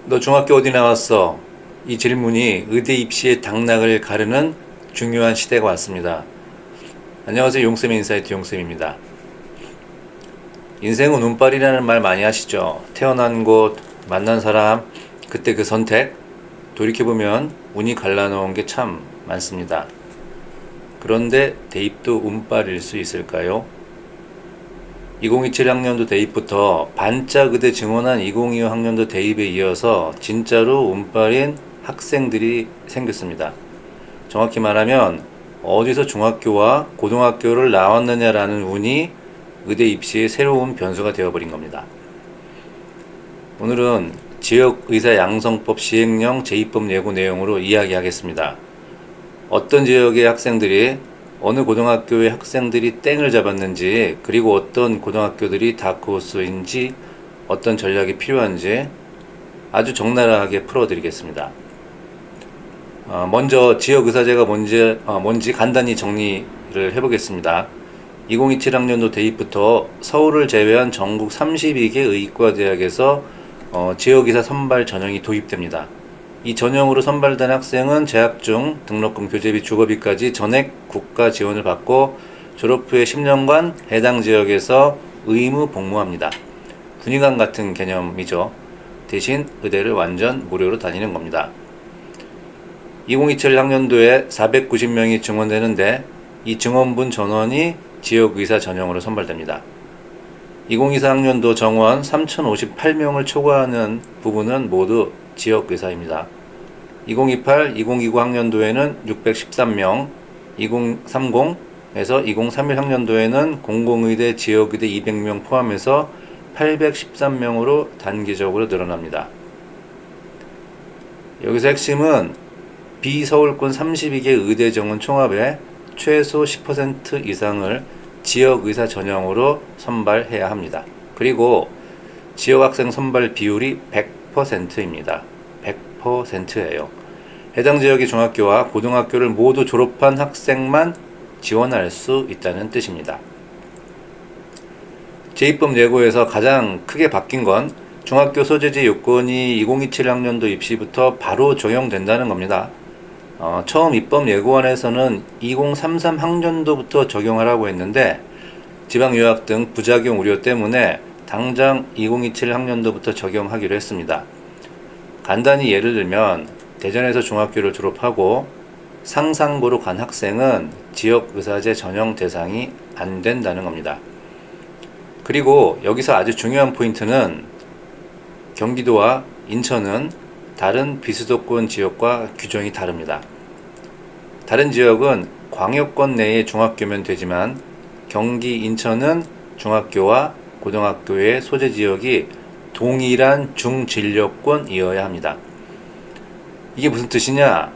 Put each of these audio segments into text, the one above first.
너 중학교 어디 나왔어? 이 질문이 의대 입시의 당락을 가르는 중요한 시대가 왔습니다. 안녕하세요. 용쌤의 인사이트 용쌤입니다. 인생은 운빨이라는 말 많이 하시죠? 태어난 곳, 만난 사람, 그때 그 선택, 돌이켜보면 운이 갈라놓은 게 참 많습니다. 그런데 대입도 운빨일 수 있을까요? 2027 학년도 대입부터 반짝 의대 증원한 2025 학년도 대입에 이어서 진짜로 운빨인 학생들이 생겼습니다. 정확히 말하면 어디서 중학교와 고등학교를 나왔느냐라는 운이 의대 입시의 새로운 변수가 되어버린 겁니다. 오늘은 지역의사 양성법 시행령 제2법 예고 내용으로 이야기하겠습니다. 어떤 지역의 학생들이 어느 고등학교의 학생들이 땡을 잡았는지, 그리고 어떤 고등학교들이 다크호스인지, 어떤 전략이 필요한지 아주 적나라하게 풀어드리겠습니다. 먼저 지역의사제가 뭔지 간단히 정리를 해보겠습니다. 2027 학년도 대입부터 서울을 제외한 전국 32개 의과대학에서 지역의사 선발 전형이 도입됩니다. 이 전형으로 선발된 학생은 재학 중 등록금, 교재비, 주거비까지 전액 국가 지원을 받고 졸업 후에 10년간 해당 지역에서 의무 복무합니다. 군의관 같은 개념이죠. 대신 의대를 완전 무료로 다니는 겁니다. 2027 학년도에 490명이 증원되는데 이 증원분 전원이 지역의사 전형으로 선발됩니다. 2024 학년도 정원 3058명을 초과하는 부분은 모두 지역의사입니다. 2028, 2029 학년도에는 613명, 2030에서 2031 학년도에는 공공의대, 지역의대 200명 포함해서 813명으로 단기적으로 늘어납니다. 여기서 핵심은 비서울권 32개 의대 정원 총합에 최소 10% 이상을 지역의사 전형으로 선발해야 합니다. 그리고 지역학생 선발 비율이 100%입니다. 100%예요. 해당 지역의 중학교와 고등학교를 모두 졸업한 학생만 지원할 수 있다는 뜻입니다. 제2법 예고에서 가장 크게 바뀐 건 중학교 소재지 요건이 2027 학년도 입시부터 바로 적용된다는 겁니다. 처음 입법 예고안에서는 2033 학년도부터 적용하라고 했는데 지방 유학 등 부작용 우려 때문에 당장 2027 학년도부터 적용하기로 했습니다. 간단히 예를 들면 대전에서 중학교를 졸업하고 상산고로 간 학생은 지역의사제 전형 대상이 안 된다는 겁니다. 그리고 여기서 아주 중요한 포인트는 경기도와 인천은 다른 비수도권 지역과 규정이 다릅니다. 다른 지역은 광역권 내의 중학교면 되지만 경기, 인천은 중학교와 고등학교의 소재 지역이 동일한 중진료권이어야 합니다. 이게 무슨 뜻이냐?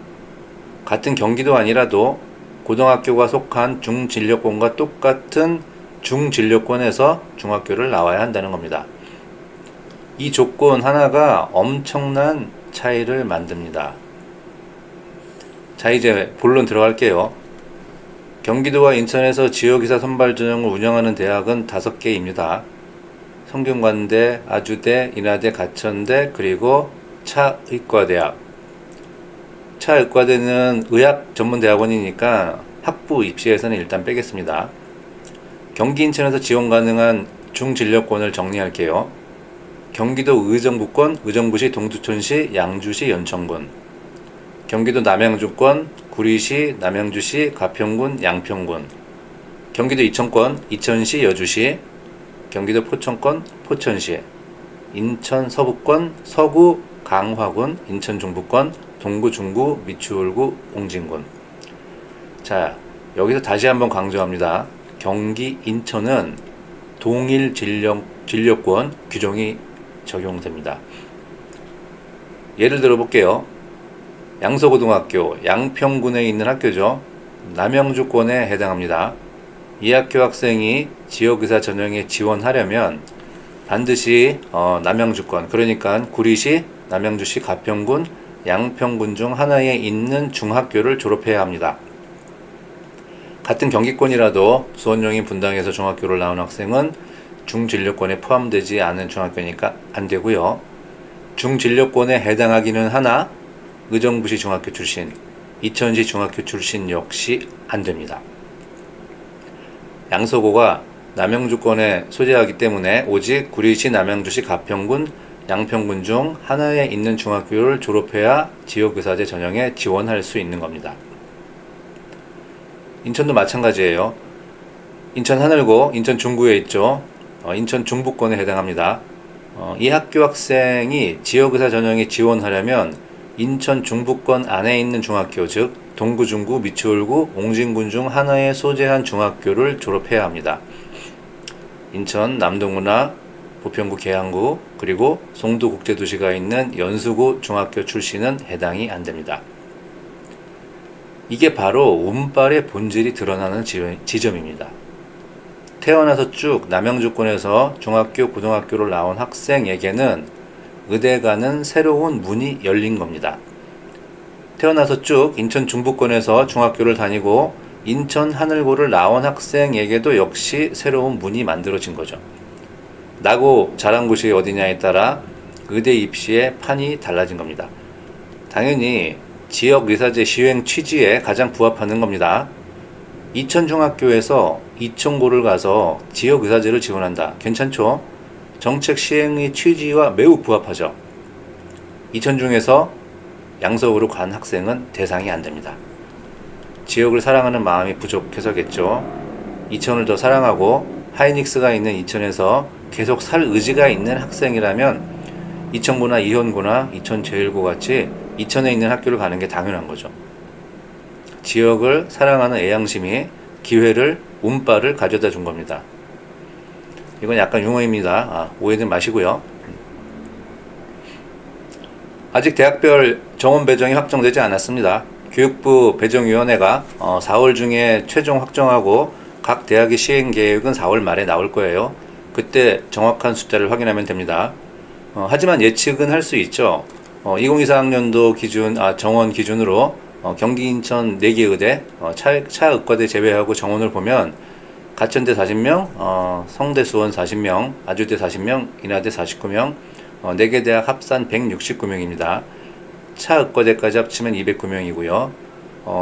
같은 경기도 아니라도 고등학교가 속한 중진료권과 똑같은 중진료권에서 중학교를 나와야 한다는 겁니다. 이 조건 하나가 엄청난 차이를 만듭니다. 자, 이제 본론 들어갈게요. 경기도와 인천에서 지역의사 선발 전형을 운영하는 대학은 5개입니다. 성균관대, 아주대, 인하대, 가천대, 그리고 차의과대학. 차의과대는 의학 전문대학원이니까 학부 입시에서는 일단 빼겠습니다. 경기 인천에서 지원 가능한 중진료권을 정리할게요. 경기도 의정부권, 의정부시, 동두천시, 양주시, 연천군. 경기도 남양주권, 구리시, 남양주시, 가평군, 양평군. 경기도 이천권, 이천시, 여주시. 경기도 포천권, 포천시. 인천 서부권, 서구, 강화군, 인천 중부권, 동구, 중구, 미추홀구, 옹진군. 자, 여기서 다시 한번 강조합니다. 경기 인천은 동일 진료권 규정이 적용됩니다. 예를 들어 볼게요. 양서고등학교, 양평군에 있는 학교죠. 남양주권에 해당합니다. 이 학교 학생이 지역의사 전형에 지원하려면 반드시 남양주권, 그러니까 구리시, 남양주시, 가평군, 양평군 중 하나에 있는 중학교를 졸업해야 합니다. 같은 경기권이라도 수원용인 분당에서 중학교를 나온 학생은 중진료권에 포함되지 않은 중학교니까 안 되고요. 중진료권에 해당하기는 하나 의정부시 중학교 출신, 이천시 중학교 출신 역시 안됩니다. 양서고가 남양주권에 소재하기 때문에 오직 구리시, 남양주시, 가평군, 양평군 중 하나에 있는 중학교를 졸업해야 지역의사제 전형에 지원할 수 있는 겁니다. 인천도 마찬가지예요. 인천 하늘고, 인천 중구에 있죠. 인천 중부권에 해당합니다. 이 학교 학생이 지역의사 전형에 지원하려면 인천 중부권 안에 있는 중학교, 즉 동구, 중구, 미추홀구, 옹진군 중 하나에 소재한 중학교를 졸업해야 합니다. 인천 남동구나 부평구, 계양구, 그리고 송도국제도시가 있는 연수구 중학교 출신은 해당이 안됩니다. 이게 바로 운빨의 본질이 드러나는 지점입니다. 태어나서 쭉 남양주권에서 중학교, 고등학교를 나온 학생에게는 의대 가는 새로운 문이 열린 겁니다. 태어나서 쭉 인천 중부권에서 중학교를 다니고 인천 하늘고를 나온 학생에게도 역시 새로운 문이 만들어진 거죠. 나고 자란 곳이 어디냐에 따라 의대 입시의 판이 달라진 겁니다. 당연히 지역의사제 시행 취지에 가장 부합하는 겁니다. 이천중학교에서 이천고를 가서 지역의사제를 지원한다. 괜찮죠? 정책 시행의 취지와 매우 부합하죠. 이천중에서 양서구로 간 학생은 대상이 안됩니다. 지역을 사랑하는 마음이 부족해서겠죠. 이천을 더 사랑하고 하이닉스가 있는 이천에서 계속 살 의지가 있는 학생이라면 이천고나 이현고나 이천제일고 같이 이천에 있는 학교를 가는 게 당연한 거죠. 지역을 사랑하는 애양심이 기회를, 운빨을 가져다 준 겁니다. 이건 약간 용어입니다. 오해는 마시고요. 아직 대학별 정원 배정이 확정되지 않았습니다. 교육부 배정위원회가 4월 중에 최종 확정하고 각 대학의 시행 계획은 4월 말에 나올 거예요. 그때 정확한 숫자를 확인하면 됩니다. 하지만 예측은 할 수 있죠. 2024학년도 기준, 정원 기준으로 경기 인천 4개 의대, 차의과대 제외하고 정원을 보면 가천대 40명, 성대 수원 40명, 아주대 40명, 인하대 49명, 4개 대학 합산 169명입니다. 차의과대까지 합치면 209명이고요.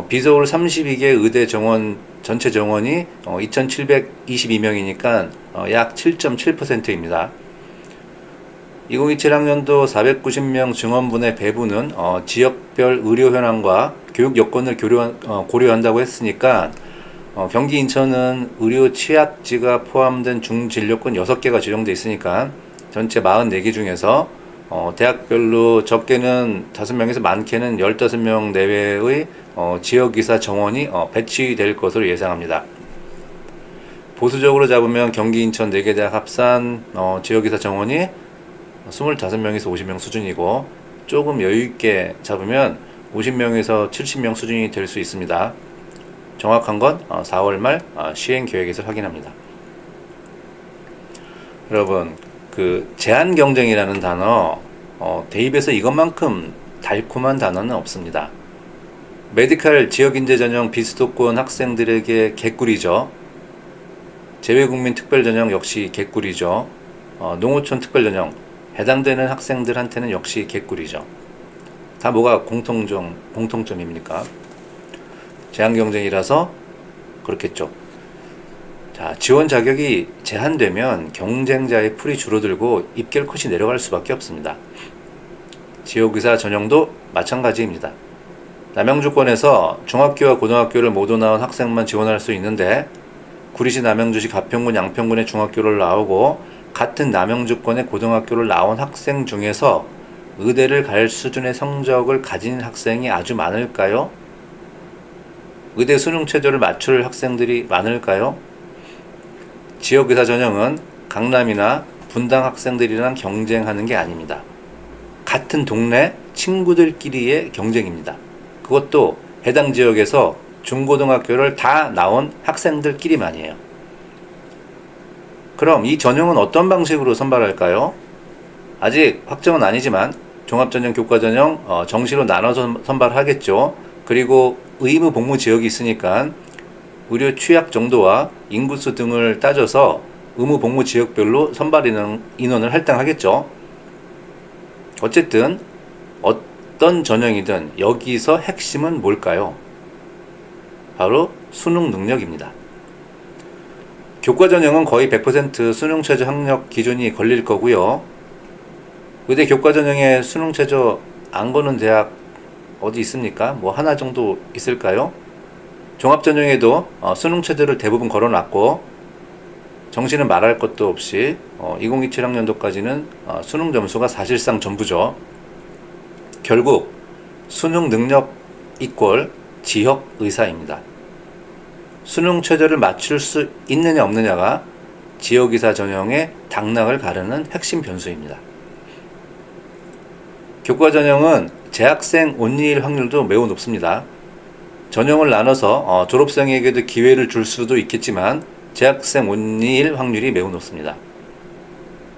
비서울 32개 의대 정원, 전체 정원이 2,722명이니까 약 7.7%입니다. 2027학년도 490명 증원분의 배분은 지역별 의료 현황과 교육 여건을 고려한다고 했으니까 경기 인천은 의료 취약지가 포함된 중진료권 6개가 지정돼 있으니까 전체 44개 중에서 대학별로 적게는 5명에서 많게는 15명 내외의 지역의사 정원이 배치될 것으로 예상합니다. 보수적으로 잡으면 경기 인천 4개 대학 합산 지역의사 정원이 25명에서 50명 수준이고 조금 여유있게 잡으면 50명에서 70명 수준이 될 수 있습니다. 정확한 건 4월 말 시행 계획에서 확인합니다. 여러분, 그 제한 경쟁이라는 단어 대입에서 이것만큼 달콤한 단어는 없습니다. 메디칼 지역인재 전형 비수도권 학생들에게 개꿀이죠. 재외국민 특별 전형 역시 개꿀이죠. 농어촌 특별 전형 해당되는 학생들한테는 역시 개꿀이죠. 다 뭐가 공통점입니까? 제한 경쟁이라서 그렇겠죠. 자, 지원 자격이 제한되면 경쟁자의 풀이 줄어들고 입결 컷이 내려갈 수밖에 없습니다. 지역의사 전형도 마찬가지입니다. 남양주권에서 중학교와 고등학교를 모두 나온 학생만 지원할 수 있는데 구리시, 남양주시, 가평군, 양평군의 중학교를 나오고 같은 남양주권의 고등학교를 나온 학생 중에서 의대를 갈 수준의 성적을 가진 학생이 아주 많을까요? 의대 수능 최저를 맞출 학생들이 많을까요? 지역의사 전형은 강남이나 분당 학생들이랑 경쟁하는 게 아닙니다. 같은 동네 친구들끼리의 경쟁입니다. 그것도 해당 지역에서 중고등학교를 다 나온 학생들끼리만이에요. 그럼 이 전형은 어떤 방식으로 선발할까요? 아직 확정은 아니지만 종합전형, 교과전형 정시로 나눠서 선발하겠죠. 그리고 의무 복무 지역이 있으니까 의료 취약 정도와 인구수 등을 따져서 의무 복무 지역별로 선발 인원을 할당하겠죠. 어쨌든 어떤 전형이든 여기서 핵심은 뭘까요? 바로 수능 능력입니다. 교과 전형은 거의 100% 수능 최저 학력 기준이 걸릴 거고요. 의대 교과 전형에 수능 최저 안 거는 대학 어디 있습니까? 뭐 하나 정도 있을까요? 종합 전형에도 수능 최저를 대부분 걸어놨고, 정시는 말할 것도 없이 2027 학년도까지는 수능 점수가 사실상 전부죠. 결국 수능 능력 이꼴 지역 의사입니다. 수능 최저를 맞출 수 있느냐 없느냐가 지역의사 전형의 당락을 가르는 핵심 변수입니다. 교과 전형은 재학생 온리일 확률도 매우 높습니다. 전형을 나눠서 졸업생에게도 기회를 줄 수도 있겠지만 재학생 온리일 확률이 매우 높습니다.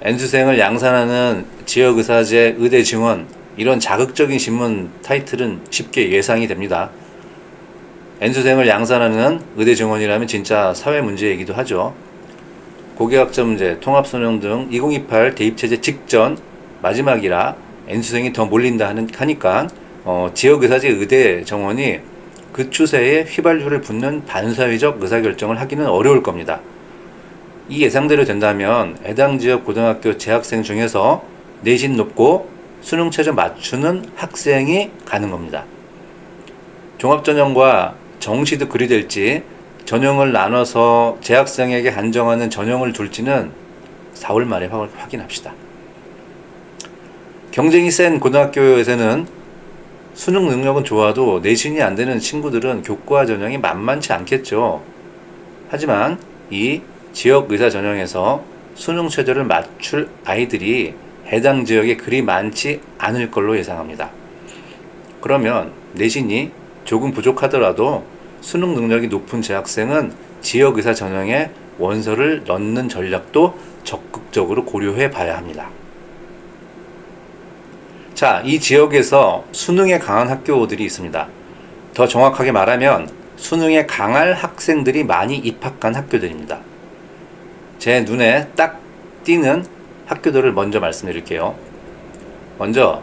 N수생을 양산하는 지역의사제 의대 지원, 이런 자극적인 신문 타이틀은 쉽게 예상이 됩니다. N수생을 양산하는 의대 증원이라면 진짜 사회 문제이기도 하죠. 고교학점 문제, 통합수능 등 2028 대입체제 직전 마지막이라 N수생이 더 몰린다 하니까 지역의사제 의대 정원이 그 추세에 휘발유를 붓는 반사회적 의사결정을 하기는 어려울 겁니다. 이 예상대로 된다면 해당 지역 고등학교 재학생 중에서 내신 높고 수능 최저 맞추는 학생이 가는 겁니다. 종합전형과 정시도 그리 될지, 전형을 나눠서 재학생에게 한정하는 전형을 둘지는 4월 말에 확인합시다. 경쟁이 센 고등학교에서는 수능 능력은 좋아도 내신이 안 되는 친구들은 교과 전형이 만만치 않겠죠. 하지만 이 지역 의사 전형에서 수능 최저를 맞출 아이들이 해당 지역에 그리 많지 않을 걸로 예상합니다. 그러면 내신이 조금 부족하더라도 수능 능력이 높은 재학생은 지역 의사 전형에 원서를 넣는 전략도 적극적으로 고려해 봐야 합니다. 자, 이 지역에서 수능에 강한 학교들이 있습니다. 더 정확하게 말하면 수능에 강할 학생들이 많이 입학한 학교들입니다. 제 눈에 딱 띄는 학교들을 먼저 말씀드릴게요. 먼저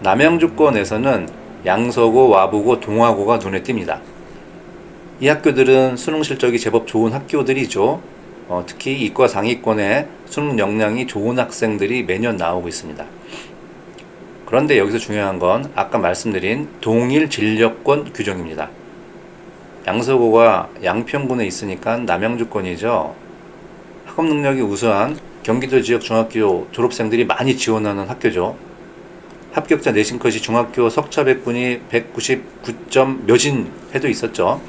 남양주권에서는 양서고, 와부고, 동아고가 눈에 띕니다. 이 학교들은 수능 실적이 제법 좋은 학교들이죠. 특히 이과 상위권에 수능 역량이 좋은 학생들이 매년 나오고 있습니다. 그런데 여기서 중요한 건 아까 말씀드린 동일 진력권 규정입니다. 양서고가 양평군에 있으니까 남양주권이죠. 학업 능력이 우수한 경기도 지역 중학교 졸업생들이 많이 지원하는 학교죠. 합격자 내신 컷이 중학교 석차백분이 199점 몇인 해도 있었죠.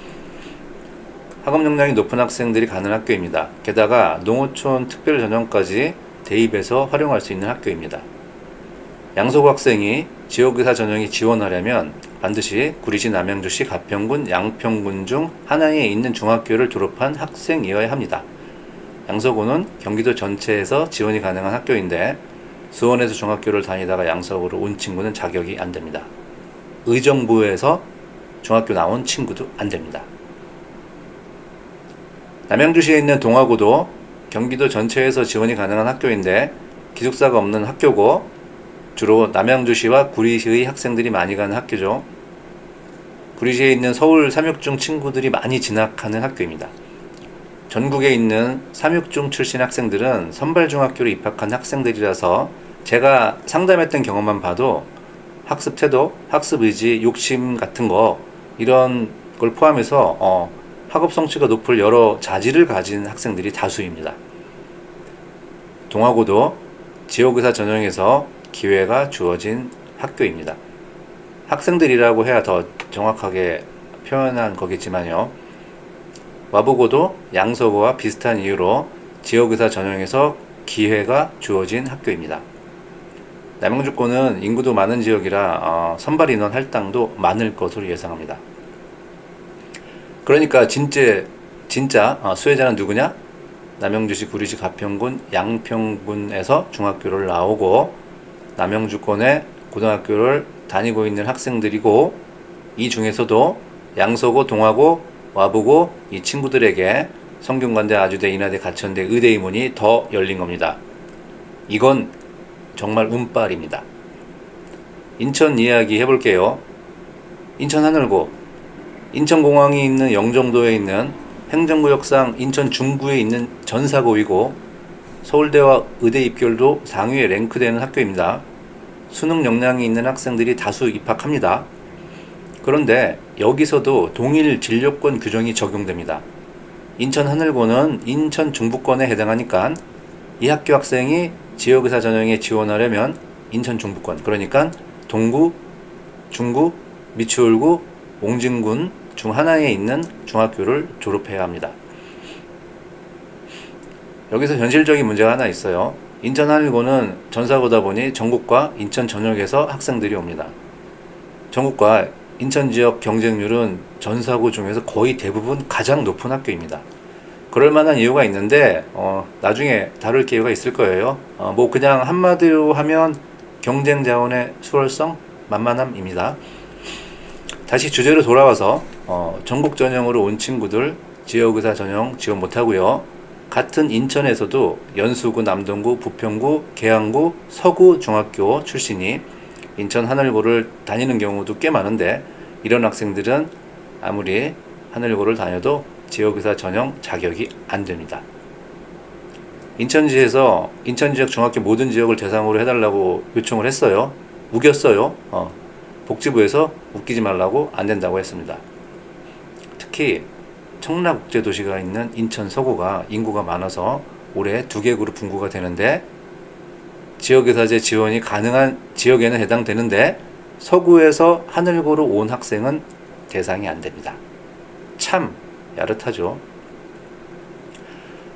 학업 역량이 높은 학생들이 가는 학교입니다. 게다가 농어촌 특별전형까지 대입해서 활용할 수 있는 학교입니다. 양서고 학생이 지역의사 전형에 지원하려면 반드시 구리시, 남양주시, 가평군, 양평군 중 하나에 있는 중학교를 졸업한 학생이어야 합니다. 양서고는 경기도 전체에서 지원이 가능한 학교인데 수원에서 중학교를 다니다가 양서고로 온 친구는 자격이 안 됩니다. 의정부에서 중학교 나온 친구도 안 됩니다. 남양주시에 있는 동아고도 경기도 전체에서 지원이 가능한 학교인데 기숙사가 없는 학교고 주로 남양주시와 구리시의 학생들이 많이 가는 학교죠. 구리시에 있는 서울 삼육중 친구들이 많이 진학하는 학교입니다. 전국에 있는 삼육중 출신 학생들은 선발중학교로 입학한 학생들이라서 제가 상담했던 경험만 봐도 학습 태도, 학습 의지, 욕심 같은 거 이런 걸 포함해서 학업 성취가 높을 여러 자질을 가진 학생들이 다수입니다. 동아고도 지역의사 전형에서 기회가 주어진 학교입니다. 학생들이라고 해야 더 정확하게 표현한 거겠지만요. 와보고도 양서고와 비슷한 이유로 지역의사 전형에서 기회가 주어진 학교입니다. 남양주권은 인구도 많은 지역이라 선발 인원 할당도 많을 것으로 예상합니다. 그러니까 진짜 수혜자는 누구냐? 남양주시, 구리시, 가평군, 양평군에서 중학교를 나오고 남양주권의 고등학교를 다니고 있는 학생들이고, 이 중에서도 양서고, 동아고, 와보고 이 친구들에게 성균관대, 아주대, 인하대, 가천대, 의대의 문이 더 열린 겁니다. 이건 정말 운빨입니다. 인천 이야기 해볼게요. 인천 하늘고, 인천공항이 있는 영종도에 있는 행정구역상 인천 중구에 있는 전사고이고 서울대와 의대 입결도 상위에 랭크되는 학교입니다. 수능 역량이 있는 학생들이 다수 입학합니다. 그런데 여기서도 동일 진료권 규정이 적용됩니다. 인천 하늘고는 인천 중부권에 해당하니까 이 학교 학생이 지역의사 전형에 지원하려면 인천 중부권, 그러니까 동구, 중구, 미추홀구, 옹진군 중 하나에 있는 중학교를 졸업해야 합니다. 여기서 현실적인 문제가 하나 있어요. 인천 하늘고는 전사고다 보니 전국과 인천 전역에서 학생들이 옵니다. 전국과 인천 지역 경쟁률은 전사고 중에서 거의 대부분 가장 높은 학교입니다. 그럴 만한 이유가 있는데 나중에 다룰 기회가 있을 거예요. 뭐 그냥 한마디로 하면 경쟁 자원의 수월성, 만만함입니다. 다시 주제로 돌아와서 전국 전형으로 온 친구들 지역의사 전형 지원 못하고요. 같은 인천에서도 연수구, 남동구, 부평구, 계양구, 서구 중학교 출신이 인천 하늘고를 다니는 경우도 꽤 많은데 이런 학생들은 아무리 하늘고를 다녀도 지역의사 전형 자격이 안 됩니다. 인천지에서 인천 지역 중학교 모든 지역을 대상으로 해달라고 요청을 했어요. 우겼어요. 복지부에서 웃기지 말라고 안 된다고 했습니다. 특히 청라국제도시가 있는 인천 서구가 인구가 많아서 올해 2개 그룹 분구가 되는데 지역의사제 지원이 가능한 지역에는 해당되는데 서구에서 하늘고로 온 학생은 대상이 안 됩니다. 참 야릇하죠.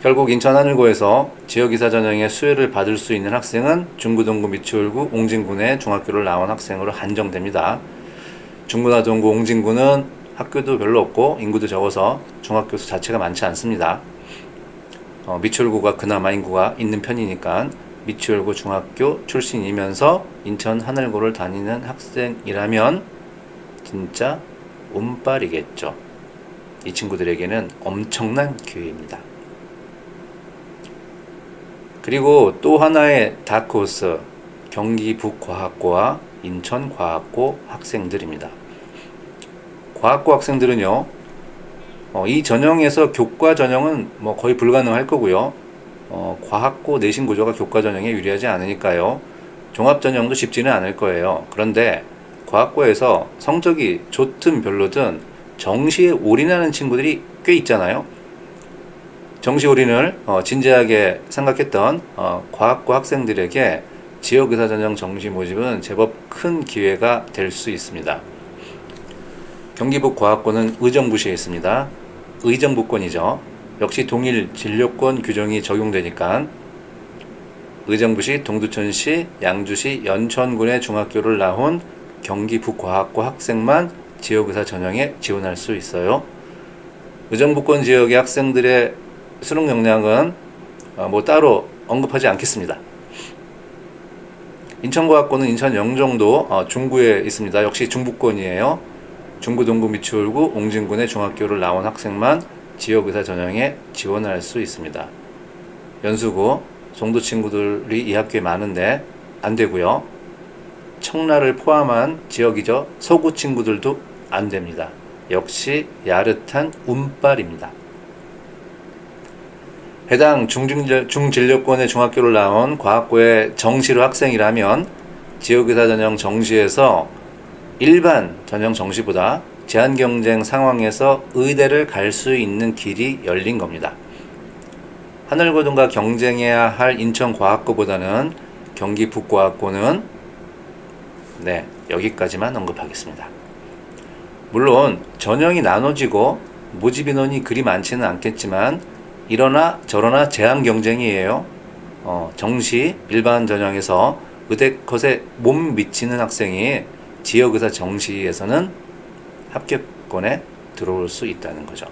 결국 인천 하늘고에서 지역의사 전형의 수혜를 받을 수 있는 학생은 중구, 동구, 미추홀구, 옹진군의 중학교를 나온 학생으로 한정됩니다. 중구나 동구, 옹진군은 학교도 별로 없고 인구도 적어서 중학교 수 자체가 많지 않습니다. 미추홀구가 그나마 인구가 있는 편이니까 미추홀구 중학교 출신이면서 인천 하늘고를 다니는 학생이라면 진짜 운빨이겠죠. 이 친구들에게는 엄청난 기회입니다. 그리고 또 하나의 다크호스, 경기 북과학고와 인천과학고 학생들입니다. 과학고 학생들은요, 이 전형에서 교과 전형은 뭐 거의 불가능할 거고요. 과학고 내신 구조가 교과 전형에 유리하지 않으니까요. 종합 전형도 쉽지는 않을 거예요. 그런데 과학고에서 성적이 좋든 별로든 정시에 올인하는 친구들이 꽤 있잖아요. 정시 올인을 진지하게 생각했던 과학고 학생들에게 지역의사 전형 정시 모집은 제법 큰 기회가 될 수 있습니다. 경기북 과학고는 의정부시에 있습니다. 의정부권이죠. 역시 동일 진료권 규정이 적용되니까 의정부시, 동두천시, 양주시, 연천군의 중학교를 나온 경기북과학고 학생만 지역의사 전형에 지원할 수 있어요. 의정부권 지역의 학생들의 수능 역량은 뭐 따로 언급하지 않겠습니다. 인천과학고는 인천 영종도 중구에 있습니다. 역시 중부권이에요. 중구, 동구, 미추홀구, 옹진군의 중학교를 나온 학생만 지역의사 전형에 지원할 수 있습니다. 연수구, 송도 친구들이 이 학교에 많은데 안 되고요. 청라를 포함한 지역이죠. 서구 친구들도 안 됩니다. 역시 야릇한 운빨입니다. 해당 중진료권의 중학교를 나온 과학고의 정시로 학생이라면 지역의사 전형 정시에서 일반 전형 정시보다 제한 경쟁 상황에서 의대를 갈 수 있는 길이 열린 겁니다. 하늘고등과 경쟁해야 할 인천과학고보다는 경기 북과학고는 여기까지만 언급하겠습니다. 물론 전형이 나눠지고 모집 인원이 그리 많지는 않겠지만 이러나 저러나 제한 경쟁이에요. 정시 일반 전형에서 의대 컷에 못 미치는 학생이 지역의사 정시에서는 합격권에 들어올 수 있다는 거죠.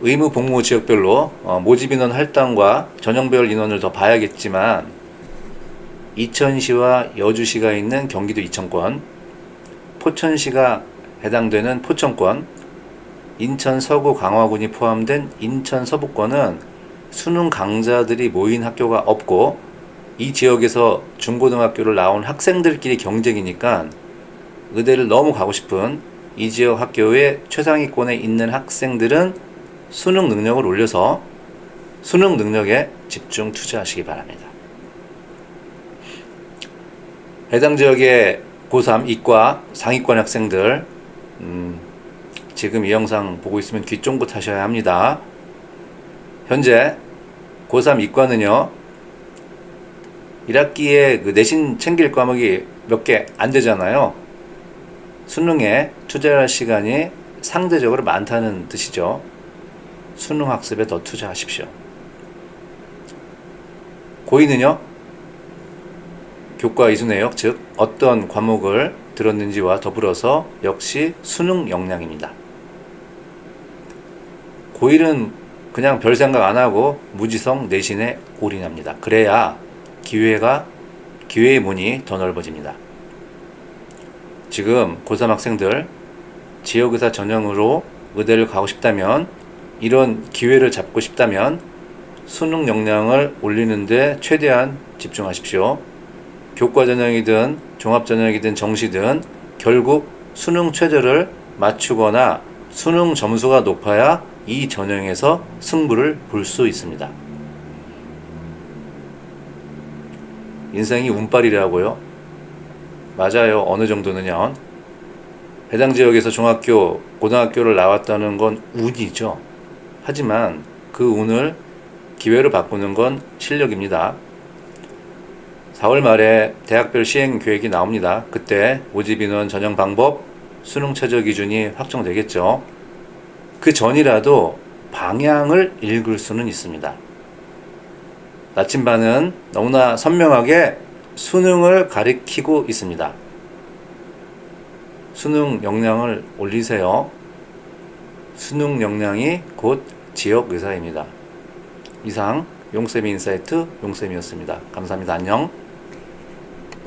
의무 복무 지역별로 모집 인원 할당과 전형별 인원을 더 봐야겠지만 이천시와 여주시가 있는 경기도 이천권, 포천시가 해당되는 포천권, 인천 서구 강화군이 포함된 인천 서부권은 수능 강자들이 모인 학교가 없고 이 지역에서 중고등학교를 나온 학생들끼리 경쟁이니까 의대를 너무 가고 싶은 이 지역 학교의 최상위권에 있는 학생들은 수능 능력을 올려서 수능 능력에 집중 투자하시기 바랍니다. 해당 지역의 고3 이과 상위권 학생들, 지금 이 영상 보고 있으면 귀 쫑긋 하셔야 합니다. 현재 고3 이과는요, 1학기에 그 내신 챙길 과목이 몇 개 안 되잖아요. 수능에 투자할 시간이 상대적으로 많다는 뜻이죠. 수능 학습에 더 투자하십시오. 고2는요, 교과 이수 내역, 즉 어떤 과목을 들었는지와 더불어서 역시 수능 역량입니다. 고1은 그냥 별 생각 안 하고 무지성 내신에 올인합니다. 그래야 기회의 문이 더 넓어집니다. 지금 고3 학생들 지역의사 전형으로 의대를 가고 싶다면, 이런 기회를 잡고 싶다면 수능 역량을 올리는데 최대한 집중하십시오. 교과 전형이든 종합 전형이든 정시든 결국 수능 최저를 맞추거나 수능 점수가 높아야 이 전형에서 승부를 볼 수 있습니다. 인생이 운빨이라고요? 맞아요. 어느 정도는요. 해당 지역에서 중학교, 고등학교를 나왔다는 건 운이죠. 하지만 그 운을 기회로 바꾸는 건 실력입니다. 4월 말에 대학별 시행 계획이 나옵니다. 그때 모집 인원 전형 방법, 수능 최저 기준이 확정되겠죠. 그 전이라도 방향을 읽을 수는 있습니다. 나침반은 너무나 선명하게 수능을 가리키고 있습니다. 수능 역량을 올리세요. 수능 역량이 곧 지역 의사입니다. 이상 용쌤 인사이트 용쌤이었습니다. 감사합니다. 안녕.